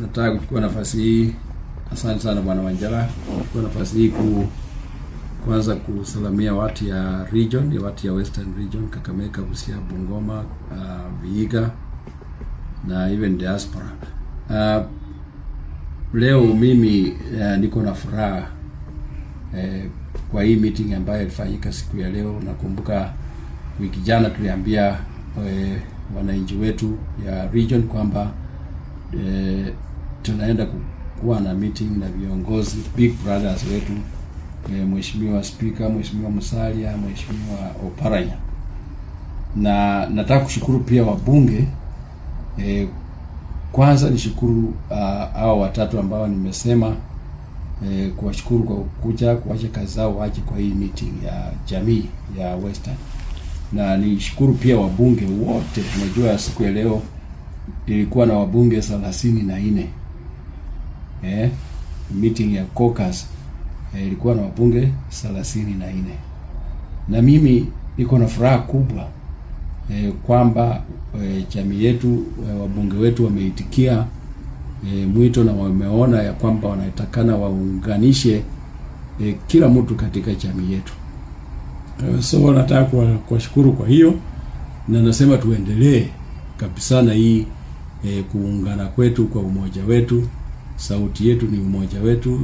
Nataka kuchukua nafasi hii, asante sana Bwana Wanjala, kuchukua nafasi hii kwanza kusalamia watu ya region, watu ya Western Region, Kakamega, Busia, Bungoma, Vihiga na even diaspora. Leo mimi niko na furaha kwa hii meeting ambayo ilifanyika siku ya leo. Nakumbuka wiki jana tuliambia wananchi wetu ya region kwamba tunaenda kuwa na meeting na viongozi big brothers wetu, Mheshimiwa Speaker, Mheshimiwa Musalia, Mheshimiwa Oparanya. Na nataka kushukuru pia wabunge. Kwanza nishukuru hao watatu ambao nimesema, kuwashukuru kwa kuja kuacha kazi zao waje kwa hii meeting ya jamii ya Western. Na nishukuru pia wabunge wote. Unajua siku ya leo ilikuwa na wabunge 34. Meeting ya caucus ilikuwa na wabunge 34. Na mimi niko na furaha kubwa kwamba jamii yetu, wabunge wetu wameitikia mwito na wameona ya kwamba wanatakana waunganishe kila mtu katika jamii yetu. So nataka kuwashukuru kwa hiyo, na nasema tuendelee kabisa na hii kuungana kwetu kwa umoja wetu. Sauti yetu ni umoja wetu,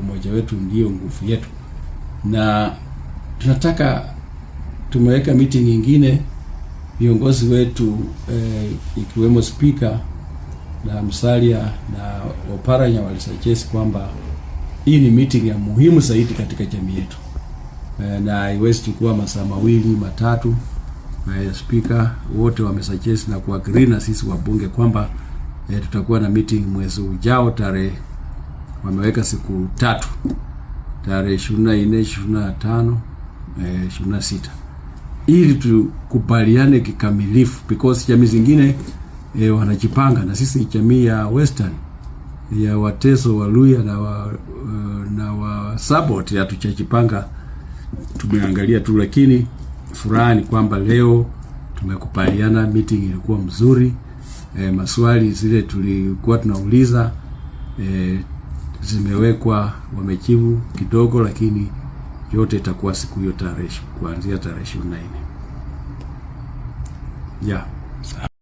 umoja wetu ndio nguvu yetu. Na tunataka tumeweka meeting nyingine, viongozi wetu ikiwemo Speaker na Musalia na Oparanya walisuggest kwamba hii ni meeting ya muhimu zaidi katika jamii yetu, na haiwezi chukua masaa 2-3. Speaker wote wamesuggest na kuagree na sisi wabunge kwamba tutakuwa na meeting mwezi ujao, wameweka siku 3, tarehe 24, 25, 26, ili tukubaliane kikamilifu, because jamii zingine wanajipanga, na sisi jamii ya Western ya Wateso, Waluya na wa Sabot hatuchajipanga, tumeangalia tu. Lakini furaha ni kwamba leo tumekubaliana, meeting ilikuwa mzuri. Maswali zile tulikuwa tunauliza zimewekwa, wamejibu kidogo, lakini yote itakuwa siku hiyo kuanzia tarehe 24.